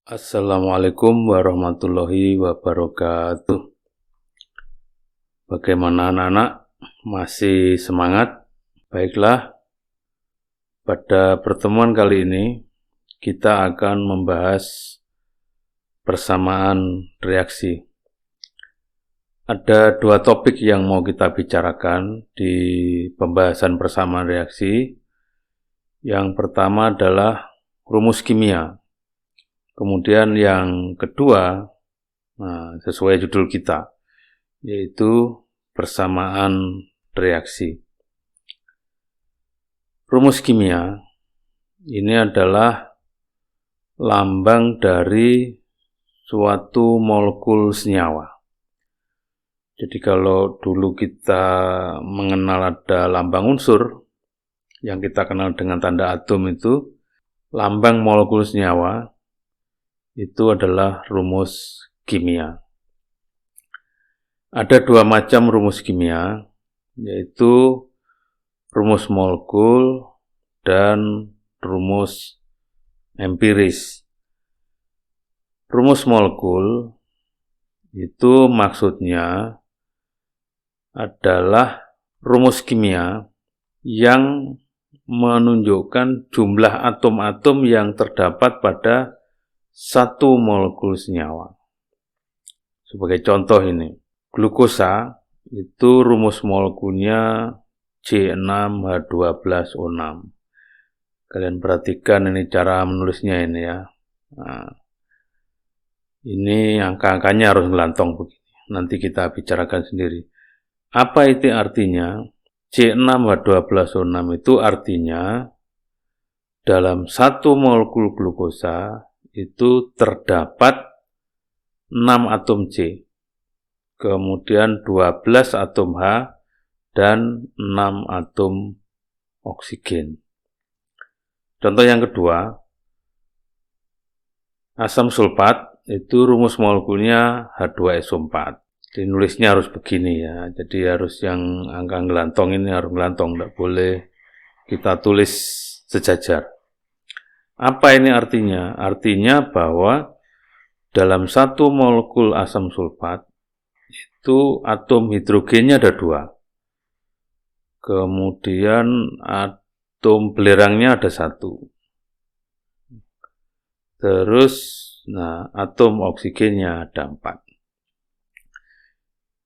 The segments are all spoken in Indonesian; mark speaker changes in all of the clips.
Speaker 1: Assalamualaikum warahmatullahi wabarakatuh. Bagaimana anak-anak? Masih semangat? Baiklah, pada pertemuan kali ini kita akan membahas persamaan reaksi. Ada dua topik yang mau kita bicarakan di pembahasan persamaan reaksi. Yang pertama adalah rumus kimia. Kemudian yang kedua, sesuai judul kita, yaitu persamaan reaksi. Rumus kimia ini adalah lambang dari suatu molekul senyawa. Jadi kalau dulu kita mengenal ada lambang unsur, yang kita kenal dengan tanda atom itu, lambang molekul senyawa, itu adalah rumus kimia. Ada dua macam rumus kimia, yaitu rumus molekul dan rumus empiris. Rumus molekul itu maksudnya adalah rumus kimia yang menunjukkan jumlah atom-atom yang terdapat pada satu molekul senyawa. Sebagai contoh ini, glukosa itu rumus molekulnya C6H12O6. Kalian perhatikan ini cara menulisnya ini ya. Ini angka-angkanya harus ngelantong begini. Nanti kita bicarakan sendiri. Apa itu artinya? C6H12O6 itu artinya dalam satu molekul glukosa itu terdapat 6 atom C, kemudian 12 atom H, dan 6 atom oksigen. Contoh yang kedua, asam sulfat itu rumus molekulnya H2SO4. Jadi nulisnya harus begini ya, jadi harus yang angka ngelantong ini harus ngelantong, tidak boleh kita tulis sejajar. Apa ini artinya? Artinya bahwa dalam satu molekul asam sulfat itu atom hidrogennya ada 2. Kemudian atom belerangnya ada 1. Terus atom oksigennya ada 4.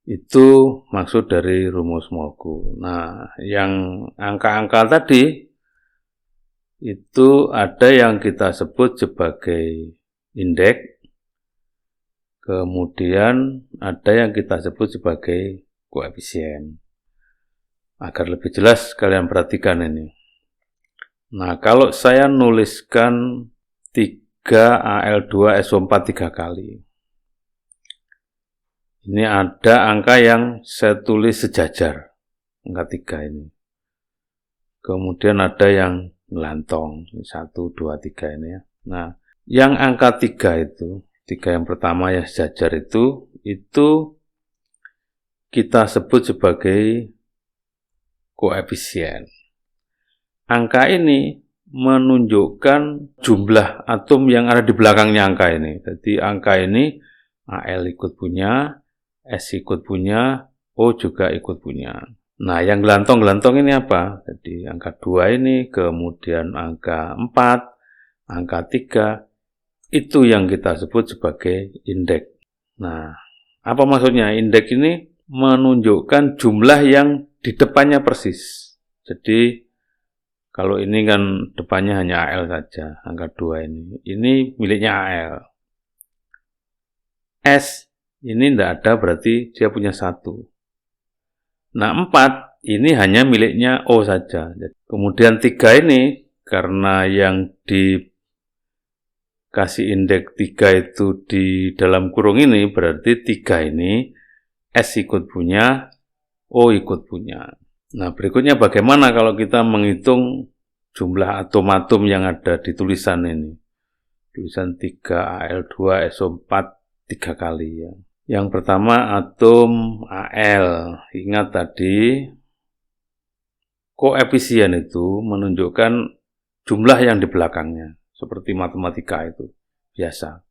Speaker 1: Itu maksud dari rumus molekul. Yang angka-angka tadi itu ada yang kita sebut sebagai indeks, kemudian ada yang kita sebut sebagai koefisien. Agar lebih jelas kalian perhatikan ini. Kalau saya nuliskan 3Al2SO4 3 kali. Ini ada angka yang saya tulis sejajar, angka 3 ini. Kemudian ada yang ngelantong, 1, 2, 3 ini ya. Yang angka 3 itu, 3 yang pertama yang sejajar itu kita sebut sebagai koefisien. Angka ini menunjukkan jumlah atom yang ada di belakangnya angka ini. Jadi angka ini Al ikut punya, S ikut punya, O juga ikut punya. Yang gelantong-gelantong ini apa? Jadi angka 2 ini, kemudian angka 4, angka 3, itu yang kita sebut sebagai indeks. Apa maksudnya? Indeks ini menunjukkan jumlah yang di depannya persis. Jadi kalau ini kan depannya hanya Al saja, angka 2 ini. Ini miliknya Al. S ini tidak ada, berarti dia punya 1. 4 ini hanya miliknya O saja. Kemudian 3 ini, karena yang dikasih indeks 3 itu di dalam kurung ini, berarti 3 ini S ikut punya, O ikut punya. Berikutnya bagaimana kalau kita menghitung jumlah atom-atom yang ada di tulisan ini? Tulisan 3Al2SO4 3 kali ya. Yang pertama atom Al. Ingat tadi koefisien itu menunjukkan jumlah yang di belakangnya, seperti matematika itu biasa.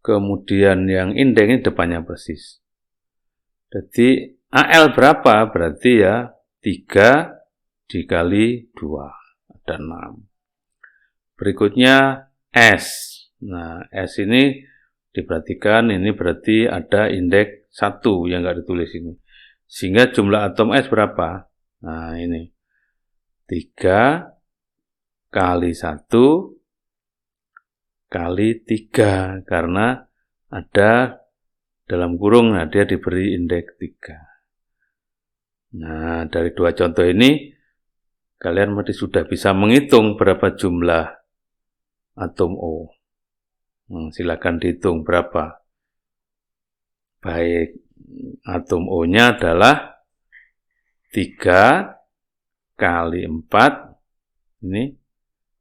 Speaker 1: kemudian yang indeks ini depannya persis. Jadi AL berapa? Berarti ya 3 dikali 2, ada 6. Berikutnya S. Nah, S ini diperhatikan, ini berarti ada indeks 1 yang nggak ditulis ini. Sehingga jumlah atom S berapa? Nah, ini 3 kali 1 kali 3, karena ada dalam kurung, nah dia diberi indeks 3. Nah, dari dua contoh ini, kalian sudah bisa menghitung berapa jumlah atom O. Silakan dihitung berapa. Baik, atom O-nya adalah 3 kali 4, ini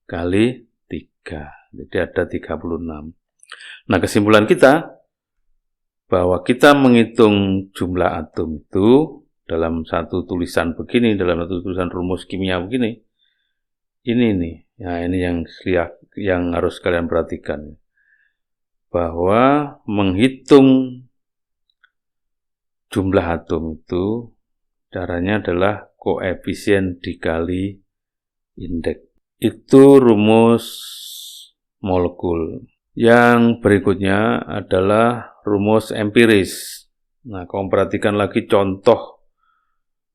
Speaker 1: kali 3. Jadi ada 36. Nah, kesimpulan kita, bahwa kita menghitung jumlah atom itu dalam satu tulisan begini, dalam satu tulisan rumus kimia begini, ini nih, nah ini yang harus kalian perhatikan, bahwa menghitung jumlah atom itu caranya adalah koefisien dikali indeks. Itu rumus molekul. Yang berikutnya adalah rumus empiris. Nah, kamu perhatikan lagi contoh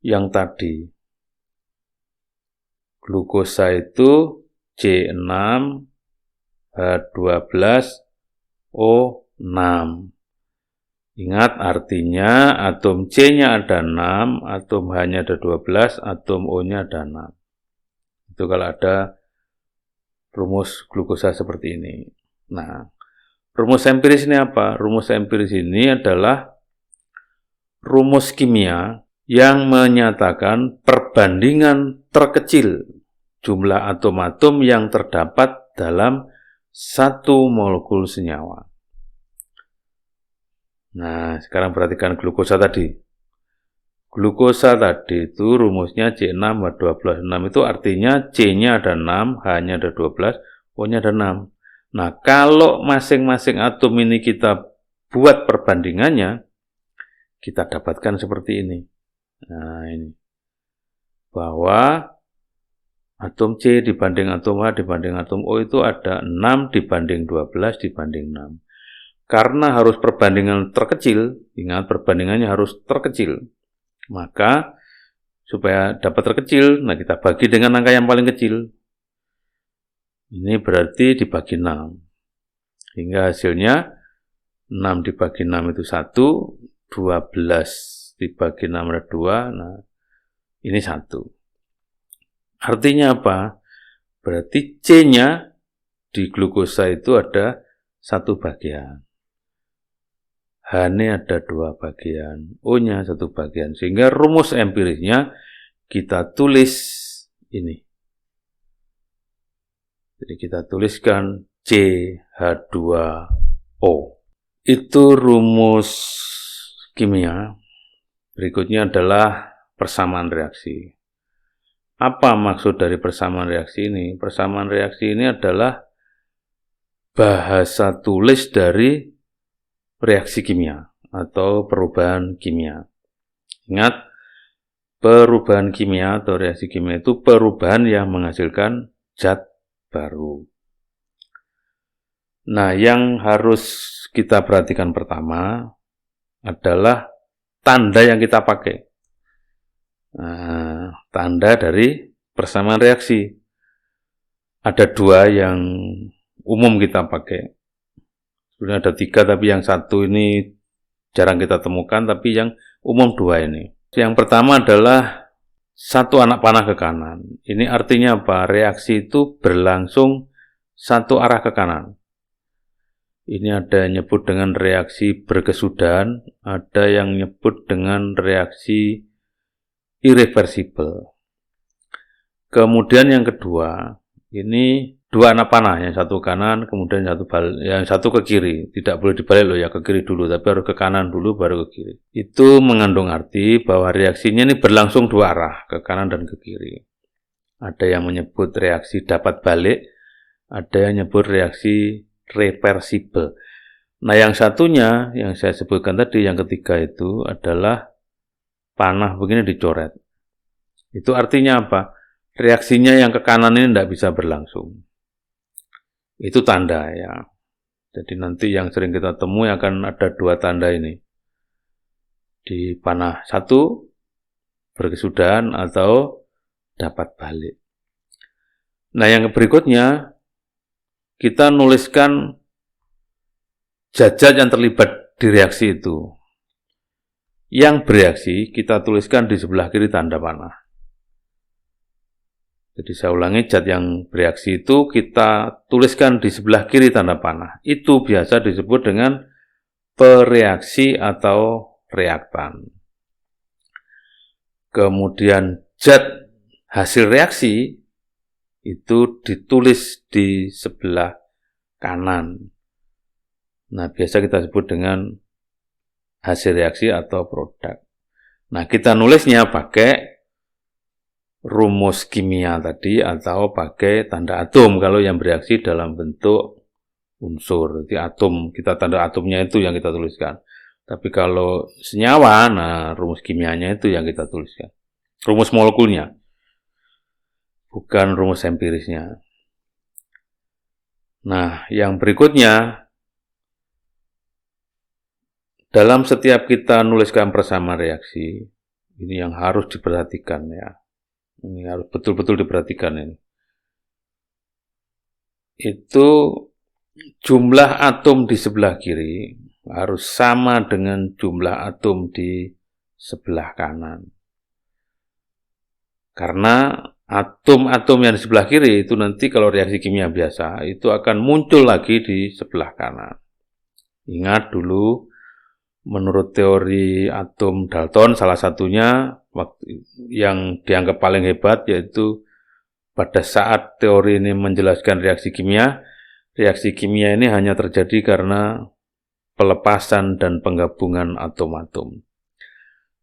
Speaker 1: yang tadi. Glukosa itu C6, H12, O6. Ingat artinya atom C-nya ada 6, atom H-nya ada 12, atom O-nya ada 6. Itu kalau ada rumus glukosa seperti ini. Nah, rumus empiris ini apa? Rumus empiris ini adalah rumus kimia yang menyatakan perbandingan terkecil jumlah atom-atom yang terdapat dalam satu molekul senyawa. Nah, sekarang perhatikan glukosa tadi. Glukosa tadi itu rumusnya C6H12. 6 itu artinya C-nya ada 6, H-nya ada 12, O-nya ada 6. Nah, kalau masing-masing atom ini kita buat perbandingannya, kita dapatkan seperti ini. Nah, ini. Bahwa atom C dibanding atom H dibanding atom O itu ada 6 dibanding 12 dibanding 6. Karena harus perbandingan terkecil, ingat perbandingannya harus terkecil. Maka, supaya dapat terkecil, nah kita bagi dengan angka yang paling kecil. Ini berarti dibagi 6. Hingga hasilnya 6 dibagi 6 itu 1, 12 dibagi 6 ada 2, nah ini 1. Artinya apa? Berarti C-nya di glukosa itu ada 1 bagian. H-nya ada 2 bagian, O-nya 1 bagian. Sehingga rumus empirisnya kita tulis ini. Jadi kita tuliskan CH2O. Itu rumus kimia. Berikutnya adalah persamaan reaksi. Apa maksud dari persamaan reaksi ini? Persamaan reaksi ini adalah bahasa tulis dari reaksi kimia atau perubahan kimia. Ingat, perubahan kimia atau reaksi kimia itu perubahan yang menghasilkan zat baru. Nah, yang harus kita perhatikan pertama adalah tanda yang kita pakai. Nah, tanda dari persamaan reaksi. Ada 2 yang umum kita pakai. Sebenarnya ada 3, tapi yang 1 ini jarang kita temukan, tapi yang umum 2 ini. Yang pertama adalah 1 anak panah ke kanan. Ini artinya apa? Reaksi itu berlangsung 1 arah ke kanan. Ini ada yang nyebut dengan reaksi berkesudahan, ada yang nyebut dengan reaksi irreversibel. Kemudian yang kedua, ini 2 anak panah, yang 1 kanan, kemudian yang 1 ke kiri. Tidak boleh dibalik loh ya, ke kiri dulu, tapi harus ke kanan dulu baru ke kiri. Itu mengandung arti bahwa reaksinya ini berlangsung 2 arah, ke kanan dan ke kiri. Ada yang menyebut reaksi dapat balik, ada yang menyebut reaksi reversibel. Nah, yang satunya yang saya sebutkan tadi, yang ketiga itu adalah panah begini dicoret. Itu artinya apa? Reaksinya yang ke kanan ini tidak bisa berlangsung. Itu tanda ya. Jadi nanti yang sering kita temui akan ada dua tanda ini. Di panah satu, berkesudahan atau dapat balik. Nah, yang berikutnya, kita nuliskan zat-zat yang terlibat di reaksi itu. Yang bereaksi, kita tuliskan di sebelah kiri tanda panah. Jadi saya ulangi, zat yang bereaksi itu kita tuliskan di sebelah kiri tanda panah. Itu biasa disebut dengan pereaksi atau reaktan. Kemudian zat hasil reaksi itu ditulis di sebelah kanan. Nah, biasa kita sebut dengan hasil reaksi atau produk. Nah, kita nulisnya pakai rumus kimia tadi atau pakai tanda atom kalau yang bereaksi dalam bentuk unsur. Jadi atom, kita tanda atomnya itu yang kita tuliskan. Tapi kalau senyawa, nah rumus kimianya itu yang kita tuliskan. Rumus molekulnya, bukan rumus empirisnya. Nah, yang berikutnya, dalam setiap kita nuliskan persamaan reaksi, ini yang harus diperhatikan ya. Ini harus betul-betul diperhatikan ini. Itu jumlah atom di sebelah kiri harus sama dengan jumlah atom di sebelah kanan. Karena atom-atom yang di sebelah kiri itu nanti kalau reaksi kimia biasa, itu akan muncul lagi di sebelah kanan. Ingat dulu, menurut teori atom Dalton, salah satunya yang dianggap paling hebat yaitu pada saat teori ini menjelaskan reaksi kimia ini hanya terjadi karena pelepasan dan penggabungan atom-atom.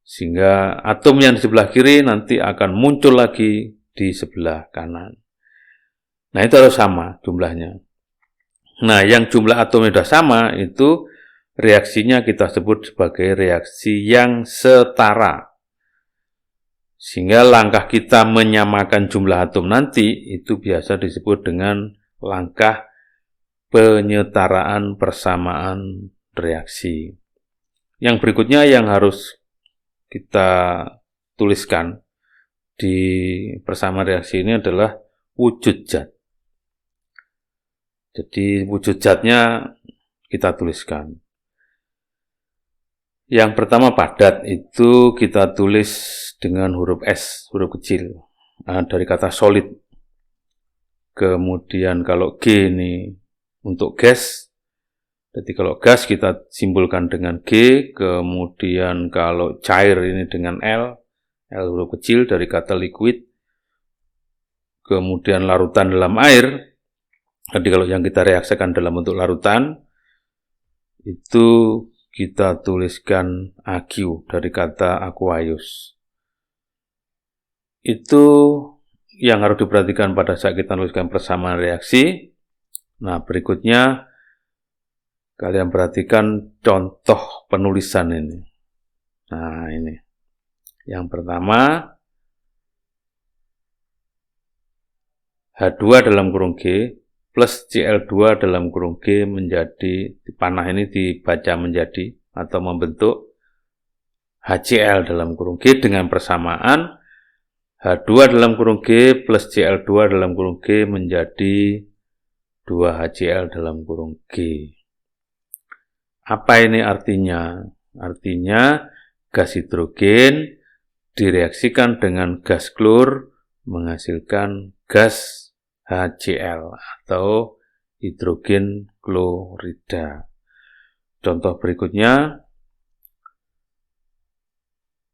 Speaker 1: Sehingga atom yang di sebelah kiri nanti akan muncul lagi di sebelah kanan. Nah, itu harus sama jumlahnya. Nah, yang jumlah atomnya sudah sama itu reaksinya kita sebut sebagai reaksi yang setara. Sehingga langkah kita menyamakan jumlah atom nanti itu biasa disebut dengan langkah penyetaraan persamaan reaksi. Yang berikutnya yang harus kita tuliskan di persamaan reaksi ini adalah wujud zat. Jadi wujud zatnya kita tuliskan. Yang pertama padat, itu kita tulis dengan huruf S, huruf kecil, dari kata solid. Kemudian kalau G ini untuk gas, jadi kalau gas kita simbolkan dengan G, kemudian kalau cair ini dengan L huruf kecil dari kata liquid, kemudian larutan dalam air, jadi kalau yang kita reaksikan dalam bentuk larutan, itu kita tuliskan AQ dari kata aqueous. Itu yang harus diperhatikan pada saat kita menuliskan persamaan reaksi. Nah, berikutnya kalian perhatikan contoh penulisan ini. Nah, ini. Yang pertama, H2 dalam kurung G plus Cl2 dalam kurung G menjadi, panah ini dibaca menjadi atau membentuk HCl dalam kurung G dengan persamaan H2 dalam kurung G plus Cl2 dalam kurung G menjadi 2HCl dalam kurung G. Apa ini artinya? Artinya gas hidrogen direaksikan dengan gas klor menghasilkan gas HCl atau hidrogen klorida. Contoh berikutnya,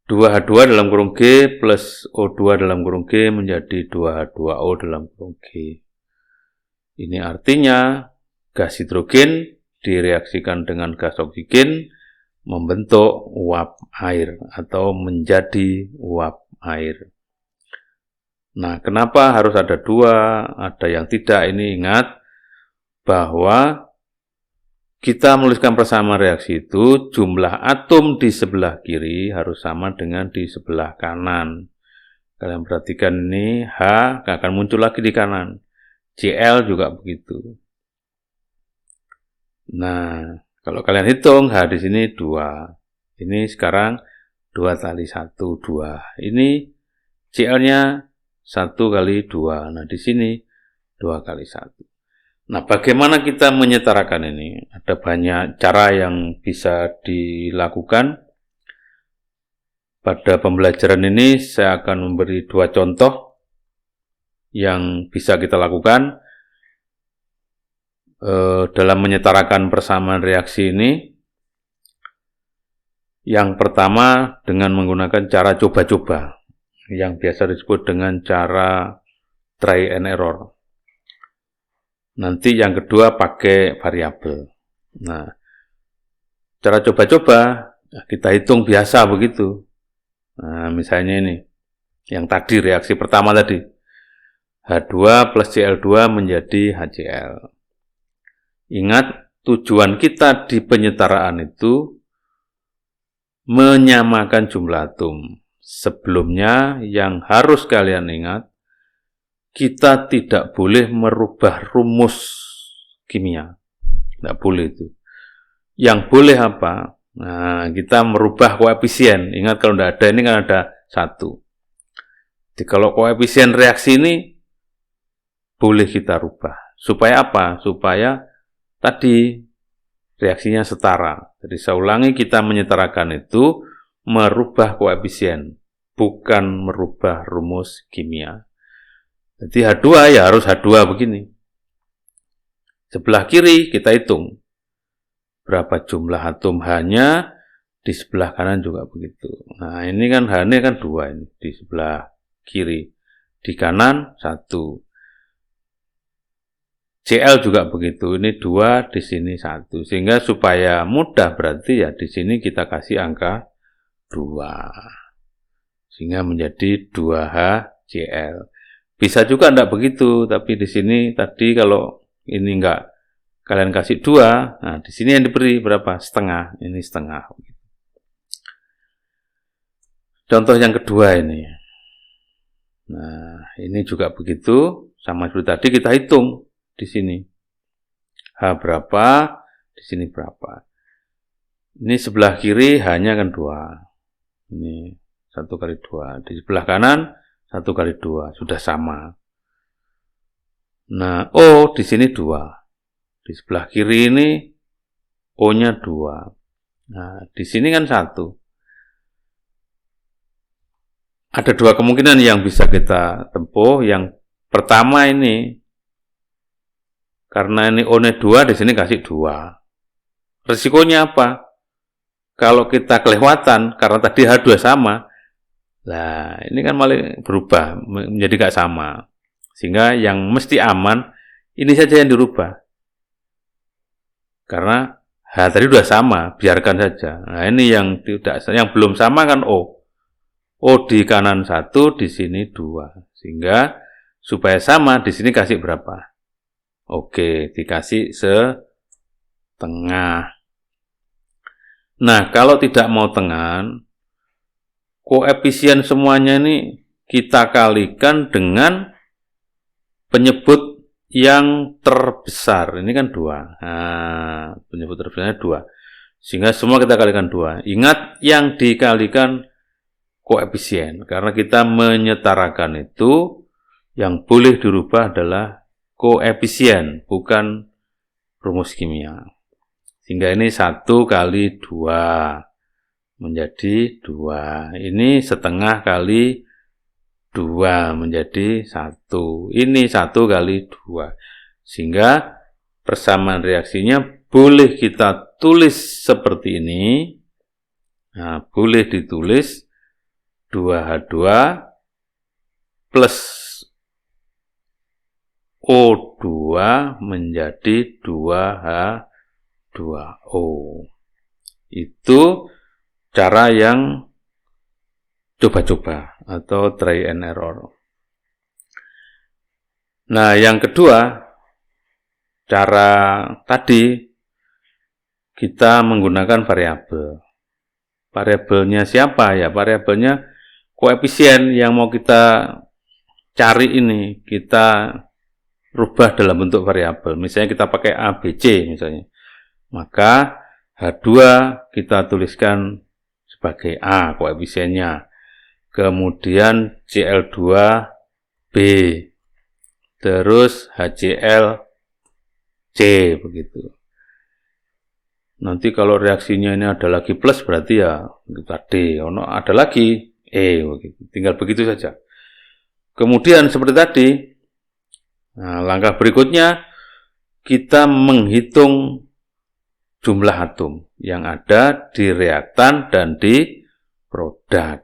Speaker 1: 2H2 dalam kurung G plus O2 dalam kurung G menjadi 2H2O dalam kurung G. Ini artinya gas hidrogen direaksikan dengan gas oksigen membentuk uap air atau menjadi uap air. Nah, kenapa harus ada dua, ada yang tidak? Ini ingat bahwa kita menuliskan persamaan reaksi itu, jumlah atom di sebelah kiri harus sama dengan di sebelah kanan. Kalian perhatikan ini, H akan muncul lagi di kanan. Cl juga begitu. Nah, kalau kalian hitung, H di sini 2. Ini sekarang 2 kali 1, 2. Ini Cl-nya 1 kali 2. Nah, di sini 2 kali 1. Nah, bagaimana kita menyetarakan ini? Ada banyak cara yang bisa dilakukan. Pada pembelajaran ini saya akan memberi 2 contoh yang bisa kita lakukan dalam menyetarakan persamaan reaksi ini. Yang pertama dengan menggunakan cara coba-coba, yang biasa disebut dengan cara try and error. Nanti yang kedua pakai variabel. Nah, cara coba-coba kita hitung biasa begitu. Nah, misalnya ini, yang tadi reaksi pertama tadi, H2 plus Cl2 menjadi HCl. Ingat, tujuan kita di penyetaraan itu menyamakan jumlah atom. Sebelumnya yang harus kalian ingat, kita tidak boleh merubah rumus kimia. Tidak boleh itu. Yang boleh apa? Nah, kita merubah koefisien. Ingat kalau tidak ada, ini kan ada 1. Jadi kalau koefisien reaksi ini boleh kita rubah. Supaya apa? Supaya tadi reaksinya setara. Jadi saya ulangi, kita menyetarakan itu merubah koefisien, bukan merubah rumus kimia. Jadi H2 ya harus H2 begini. Sebelah kiri kita hitung berapa jumlah atom H-nya, di sebelah kanan juga begitu. Nah, ini kan H-nya kan 2 ini di sebelah kiri. Di kanan 1. Cl juga begitu. Ini 2, di sini 1. Sehingga supaya mudah berarti ya di sini kita kasih angka 2. Sehingga menjadi 2HCl. Bisa juga enggak begitu, tapi di sini tadi kalau ini enggak kalian kasih 2, nah di sini yang diberi berapa? Setengah, ini setengah. Contoh yang kedua ini. Nah, ini juga begitu, sama seperti tadi kita hitung di sini. H berapa, di sini berapa. Ini sebelah kiri H-nya kan 2. Ini 1 kali 2. Di sebelah kanan 1 kali 2, sudah sama. Nah, O di sini 2. Di sebelah kiri ini O-nya 2. Nah, di sini kan 1. Ada 2 kemungkinan yang bisa kita tempuh. Yang pertama ini, karena ini O-nya 2, di sini kasih 2. Resikonya apa? Kalau kita kelewatan, karena tadi H2 sama, nah ini kan malah berubah, menjadi nggak sama. Sehingga yang mesti aman, ini saja yang dirubah. Karena H tadi sudah sama, biarkan saja. Nah ini yang belum sama kan O. O di kanan 1, di sini 2. Sehingga supaya sama, di sini kasih berapa? Oke, dikasih setengah. Nah, kalau tidak mau tengan, koefisien semuanya ini kita kalikan dengan penyebut yang terbesar. Ini kan 2. Nah, penyebut terbesarnya 2. Sehingga semua kita kalikan 2. Ingat yang dikalikan koefisien. Karena kita menyetarakan itu, yang boleh dirubah adalah koefisien, bukan rumus kimia. Sehingga ini 1 kali 2 menjadi 2. Ini setengah kali 2 menjadi 1. Ini 1 kali 2. Sehingga persamaan reaksinya boleh kita tulis seperti ini. Nah, boleh ditulis 2H2 plus O2 menjadi 2H2O. Itu cara yang coba-coba atau try and error. Nah, yang kedua, cara tadi kita menggunakan variabel. Variabelnya siapa ya? Variabelnya koefisien yang mau kita cari ini, kita rubah dalam bentuk variabel. Misalnya kita pakai A, B, C misalnya. Maka H2 kita tuliskan sebagai A koefisiennya. Kemudian Cl2B. Terus HCl C begitu. Nanti kalau reaksinya ini ada lagi plus berarti ya kita D. Kalau ada lagi E begitu. Tinggal begitu saja. Kemudian seperti tadi, nah, langkah berikutnya kita menghitung jumlah atom yang ada di reaktan dan di produk.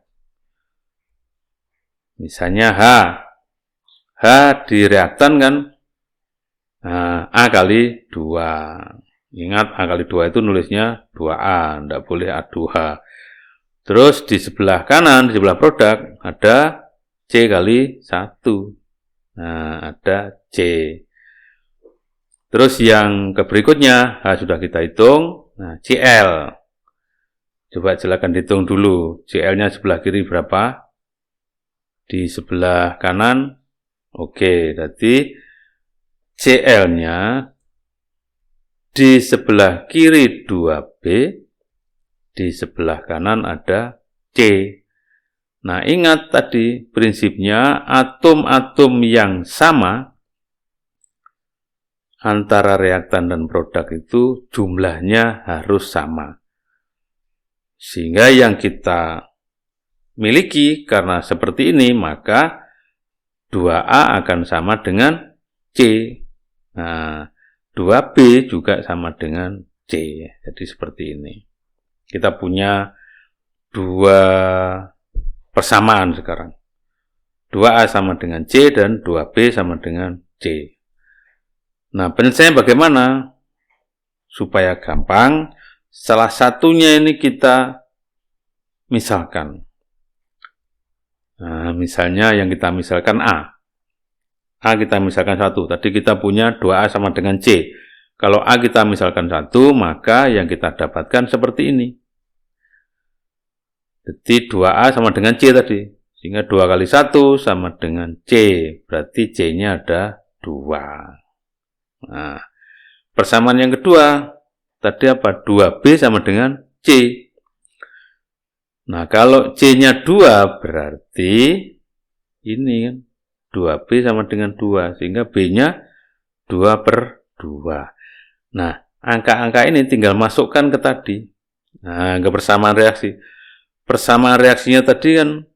Speaker 1: Misalnya H di reaktan kan A kali 2. Ingat A kali 2 itu nulisnya 2A, tidak boleh A2H. Terus di sebelah kanan, di sebelah produk ada C kali 1. Nah, ada C. Terus yang berikutnya, sudah kita hitung. Nah, Cl. Coba silakan dihitung dulu. Cl-nya sebelah kiri berapa? Di sebelah kanan. Oke, berarti Cl-nya di sebelah kiri 2B, di sebelah kanan ada C. Nah, ingat tadi prinsipnya atom-atom yang sama antara reaktan dan produk itu jumlahnya harus sama. Sehingga yang kita miliki karena seperti ini, maka 2A akan sama dengan C. Nah, 2B juga sama dengan C. Jadi seperti ini. Kita punya dua persamaan sekarang. 2A sama dengan C dan 2B sama dengan C. Nah, penyelesaian bagaimana? Supaya gampang, salah satunya ini kita misalkan. Nah, misalnya yang kita misalkan A. A kita misalkan 1. Tadi kita punya 2A sama dengan C. Kalau A kita misalkan 1, maka yang kita dapatkan seperti ini. Jadi 2A sama dengan C tadi. Sehingga 2 kali 1 sama dengan C. Berarti C-nya ada 2. Nah, persamaan yang kedua, tadi apa? 2B sama dengan C. Nah, kalau C-nya 2, berarti ini kan 2B sama dengan 2. Sehingga B-nya 2/2. Nah, angka-angka ini tinggal masukkan ke tadi. Nah, ke persamaan reaksi. Persamaan reaksinya tadi kan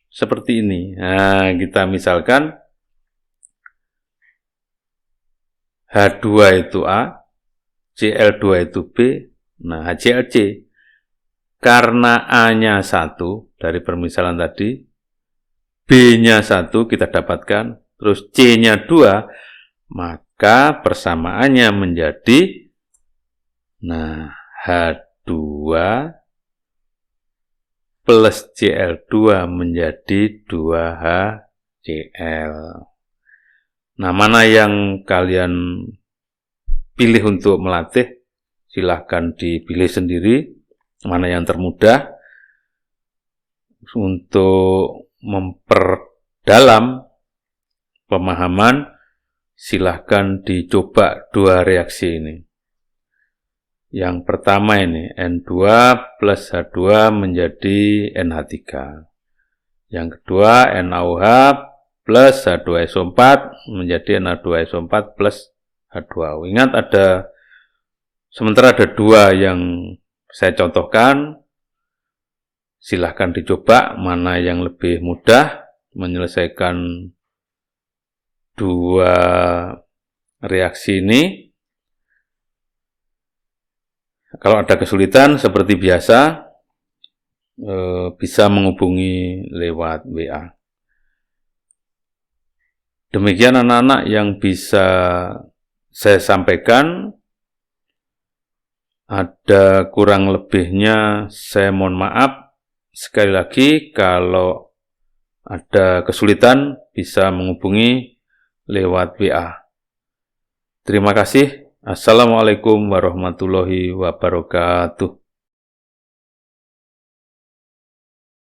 Speaker 1: seperti ini. Nah, kita misalkan H2 itu A, Cl2 itu B, nah HClC. Karena A-nya 1 dari permisalan tadi, B-nya 1 kita dapatkan, terus C-nya 2, maka persamaannya menjadi, nah, H2 plus Cl2 menjadi 2HCl. Nah, mana yang kalian pilih untuk melatih? Silahkan dipilih sendiri, mana yang termudah. Untuk memperdalam pemahaman, silahkan dicoba dua reaksi ini. Yang pertama ini, N2 plus H2 menjadi NH3. Yang kedua, NaOH plus H2SO4 menjadi Na2SO4 plus H2O. Ingat sementara ada dua yang saya contohkan, silahkan dicoba mana yang lebih mudah menyelesaikan dua reaksi ini. Kalau ada kesulitan seperti biasa, bisa menghubungi lewat WA. Demikian anak-anak yang bisa saya sampaikan. Ada kurang lebihnya saya mohon maaf. Sekali lagi, kalau ada kesulitan bisa menghubungi lewat WA. Terima kasih. Assalamualaikum warahmatullahi wabarakatuh.